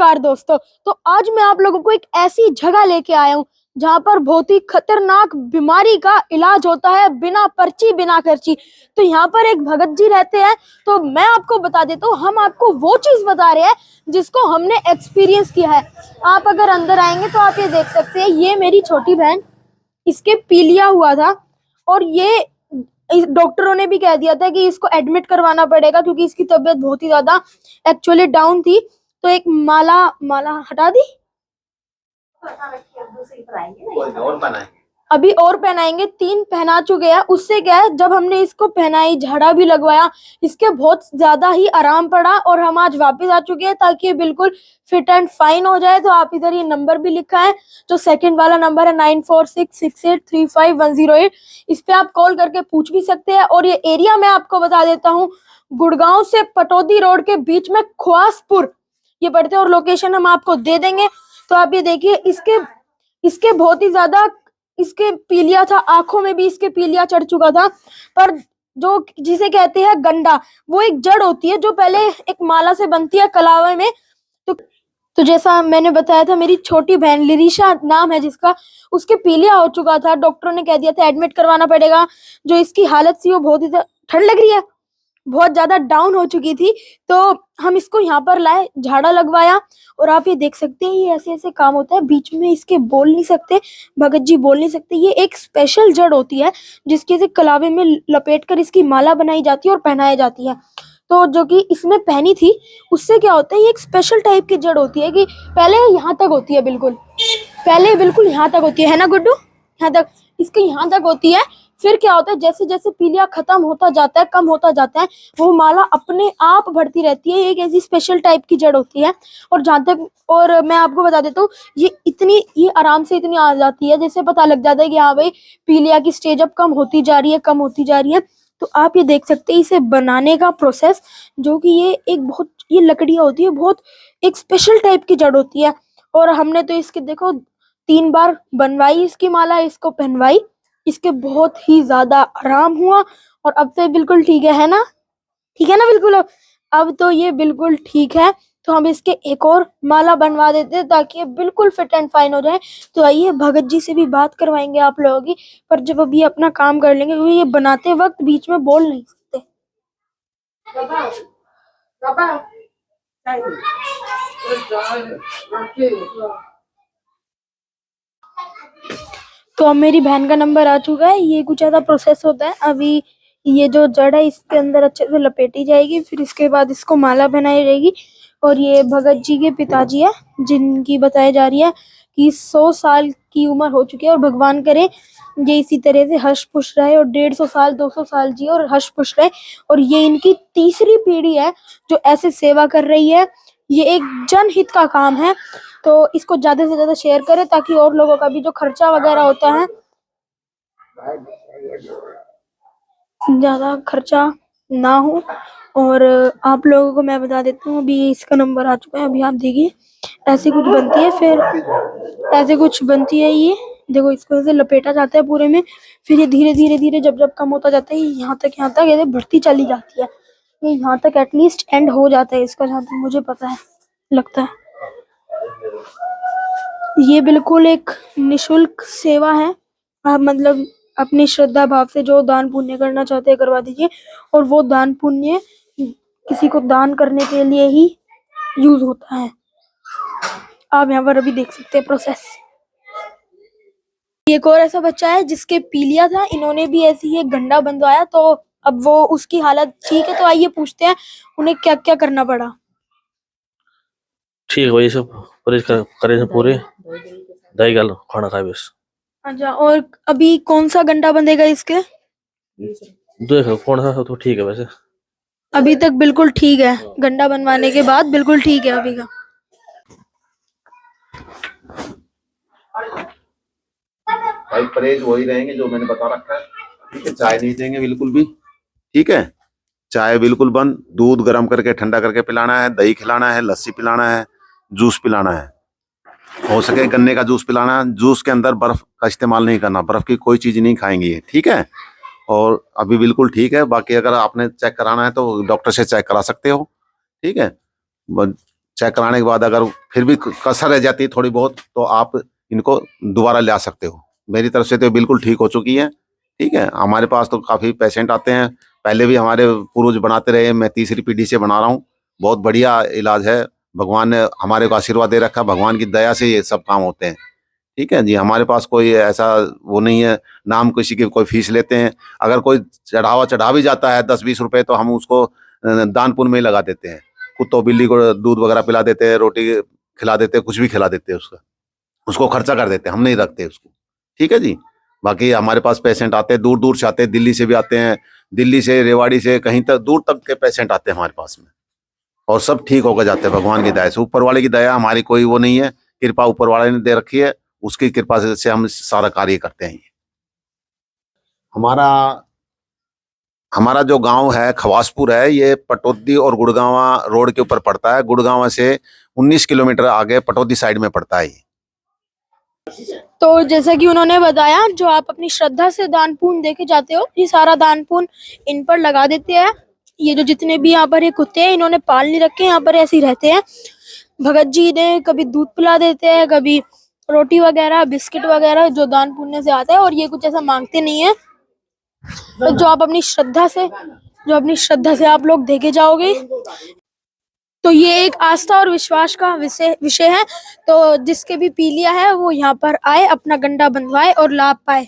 नमस्कार दोस्तों। तो आज मैं आप लोगों को एक ऐसी जगह लेके आया हूँ जहाँ पर बहुत ही खतरनाक बीमारी का इलाज होता है बिना पर्ची बिना खर्ची। तो यहाँ पर एक भगत जी रहते हैं। तो मैं आपको बता देता हूँ, हम आपको वो चीज बता रहे हैं जिसको हमने एक्सपीरियंस किया है। आप अगर अंदर आएंगे तो आप ये देख सकते हैं, ये मेरी छोटी बहन, इसके पीलिया हुआ था और ये डॉक्टरों ने भी कह दिया था कि इसको एडमिट करवाना पड़ेगा क्योंकि इसकी तबीयत बहुत ही ज्यादा एक्चुअली डाउन थी। तो एक माला हटा दी, अभी और पहनाएंगे, 3 पहना चुके हैं। उससे क्या है, जब हमने इसको पहनाई, झाड़ा भी लगवाया, इसके बहुत ज्यादा ही आराम पड़ा और हम आज वापस आ चुके हैं ताकि ये बिल्कुल फिट एंड फाइन हो जाए। तो आप इधर ये नंबर भी लिखा है, जो सेकंड वाला नंबर है 9466835108। इस पे आप कॉल करके पूछ भी सकते हैं। और ये एरिया मैं आपको बता देता हूँ, गुड़गांव से पटौदी रोड के बीच में ख्वासपुर ये पड़ते हैं और लोकेशन हम आपको दे देंगे। तो आप ये देखिए, इसके बहुत ही ज्यादा इसके पीलिया था, आंखों में भी इसके पीलिया चढ़ चुका था। पर जो जिसे कहते हैं गंडा, वो एक जड़ होती है जो पहले एक माला से बनती है कलावे में। तो जैसा मैंने बताया था, मेरी छोटी बहन लिरिशा नाम है जिसका, उसके पीलिया हो चुका था। डॉक्टरों ने कह दिया था एडमिट करवाना पड़ेगा। जो इसकी हालत थी वो बहुत ही ठंड लग रही है, बहुत ज्यादा डाउन हो चुकी थी। तो हम इसको यहाँ पर लाए, झाड़ा लगवाया। और आप ये देख सकते हैं, ये ऐसे ऐसे काम होता है। बीच में इसके बोल नहीं सकते, भगत जी बोल नहीं सकते। ये एक स्पेशल जड़ होती है जिसके से कलावे में लपेट कर इसकी माला बनाई जाती है और पहनाई जाती है। तो जो कि इसमें पहनी थी, उससे क्या होता है, ये एक स्पेशल टाइप की जड़ होती है कि पहले यहाँ तक होती है, पहले बिल्कुल यहाँ तक होती है ना गुड्डू, यहाँ तक, इसके यहाँ तक होती है। फिर क्या होता है, जैसे जैसे पीलिया खत्म होता जाता है, कम होता जाता है, वो माला अपने आप बढ़ती रहती है। एक ऐसी स्पेशल टाइप की जड़ होती है। और जहाँ तक, और मैं आपको बता देता हूँ, ये आराम से इतनी आ जाती है, जैसे पता लग जाता है कि हाँ भाई पीलिया की स्टेज अब कम होती जा रही है, कम होती जा रही है। तो आप ये देख सकते हैं इसे बनाने का प्रोसेस, जो कि ये लकड़ियाँ होती है, बहुत एक स्पेशल टाइप की जड़ होती है। और हमने तो इसके देखो 3 बार बनवाई इसकी माला, इसको पहनवाई, इसके बहुत ही ज्यादा आराम हुआ और अब तो बिल्कुल ठीक है ना? ठीक है ना? बिल्कुल अब तो ये बिल्कुल ठीक है। तो हम इसके एक और माला बनवा देते हैं ताकि ये बिल्कुल फिट एंड फाइन हो जाए। तो आइए भगत जी से भी बात करवाएंगे आप लोगों की, पर जब अभी अपना काम कर लेंगे, क्योंकि ये बनाते वक्त बीच में बोल नहीं सकते। तो अब मेरी बहन का नंबर आ चुका है। ये कुछ ऐसा प्रोसेस होता है, अभी ये जो जड़ है इसके अंदर अच्छे से लपेटी जाएगी, फिर इसके बाद इसको माला बनाई जाएगी। और ये भगत जी के पिताजी है, जिनकी बताई जा रही है कि 100 साल की उम्र हो चुकी है और भगवान करे ये इसी तरह से हर्ष पुष्ट रहे और 150 साल 200 साल जी और हर्ष पुष्ट रहे। और ये इनकी तीसरी पीढ़ी है जो ऐसे सेवा कर रही है। ये एक जनहित का काम है, तो इसको ज्यादा से ज्यादा शेयर करें ताकि और लोगों का भी जो खर्चा वगैरह होता है, ज्यादा खर्चा ना हो। और आप लोगों को मैं बता देता हूँ, अभी इसका नंबर आ चुका है। अभी आप देखिए, ऐसे कुछ बनती है, फिर ऐसे कुछ बनती है। ये देखो, इसको ऐसे लपेटा जाता है पूरे में, फिर ये धीरे धीरे धीरे जब जब कम होता जाता है, यहाँ तक ये बढ़ती चली जाती है। ये यहाँ तक एटलीस्ट एंड हो जाता है इसका, जहाँ तक मुझे पता है, लगता है। ये बिल्कुल एक निशुल्क सेवा है। आप मतलब अपनी श्रद्धा भाव से जो दान पुण्य करना चाहते हैं करवा दीजिए, और वो दान पुण्य किसी को दान करने के लिए ही यूज होता है। आप यहाँ पर अभी देख सकते हैं प्रोसेस। एक और ऐसा बच्चा है जिसके पीलिया था, इन्होंने भी ऐसी एक गंडा बंधवाया, तो अब वो उसकी हालत ठीक है। तो आइए पूछते हैं उन्हें क्या क्या करना पड़ा। ठीक है, सब करे पूरे दही गाल खाना खाए बस। अच्छा, और अभी कौन सा गंडा बंधेगा इसके? देखो कौन सा तो ठीक है वैसे। अभी तक बिल्कुल ठीक है, गंडा बनवाने के बाद बिल्कुल ठीक है अभी का। भाई परहेज वही रहेंगे जो मैंने बता रखा है, ठीक है। चाय नहीं देंगे बिल्कुल भी, ठीक है। चाय बिल्कुल बंद, दूध गर्म करके ठंडा करके पिलाना है, दही खिलाना है, लस्सी पिलाना है, जूस पिलाना है, हो सके गन्ने का जूस पिलाना है। जूस के अंदर बर्फ का इस्तेमाल नहीं करना, बर्फ की कोई चीज नहीं खाएंगी, ठीक है। और अभी बिल्कुल ठीक है। बाकी अगर आपने चेक कराना है तो डॉक्टर से चेक करा सकते हो, ठीक है। चेक कराने के बाद अगर फिर भी कसर रह जाती है थोड़ी बहुत, तो आप इनको दोबारा ला सकते हो। मेरी तरफ से तो बिल्कुल ठीक हो चुकी है। ठीक है, हमारे पास तो काफ़ी पेशेंट आते हैं, पहले भी हमारे पूर्वज बनाते रहे, मैं तीसरी पीढ़ी से बना रहा हूँ। बहुत बढ़िया इलाज है, भगवान ने हमारे को आशीर्वाद दे रखा, भगवान की दया से ये सब काम होते हैं। ठीक है जी, हमारे पास कोई ऐसा वो नहीं है, नाम किसी की कोई फीस लेते हैं। अगर कोई चढ़ा भी जाता है 10-20 रुपए, तो हम उसको दान पुण्य में ही लगा देते हैं। कुत्तों बिल्ली को दूध वगैरह पिला देते हैं, रोटी खिला देते हैं, कुछ भी खिला देते हैं, उसको खर्चा कर देते हैं, हम नहीं रखते उसको। ठीक है जी। बाकी हमारे पास पेशेंट आते हैं, दूर दूर से आते हैं, दिल्ली से भी आते हैं, दिल्ली से, रेवाड़ी से, कहीं तक दूर तक के पेशेंट आते हैं हमारे पास में, और सब ठीक होकर जाते हैं भगवान की दया से। ऊपर वाले की दया, हमारी कोई वो नहीं है, कृपा ऊपर वाले ने दे रखी है, उसकी कृपा से हम सारा कार्य करते हैं। हमारा जो गांव है खवासपुर है, ये पटौदी और गुड़गांवा रोड के ऊपर पड़ता है। गुड़गांवा से 19 किलोमीटर आगे पटौदी साइड में पड़ता है। तो जैसा कि उन्होंने बताया, जो आप अपनी श्रद्धा से दान पुण्य देके जाते हो, ये सारा दान पुण्य इन पर लगा देते हैं। ये जो जितने भी यहाँ पर ये कुत्ते हैं, इन्होंने पाल नहीं रखे, यहाँ पर ऐसे ही रहते हैं। भगत जी ने कभी दूध पिला देते हैं, कभी रोटी वगैरह, बिस्किट वगैरह, जो दान पुण्य से आता है, और ये कुछ ऐसा मांगते नहीं है। तो जो अपनी श्रद्धा से आप लोग देके जाओगे, तो ये एक आस्था और विश्वास का विषय है। तो जिसके भी पीलिया है, वो यहाँ पर आए, अपना गंडा बंधवाए और लाभ पाए।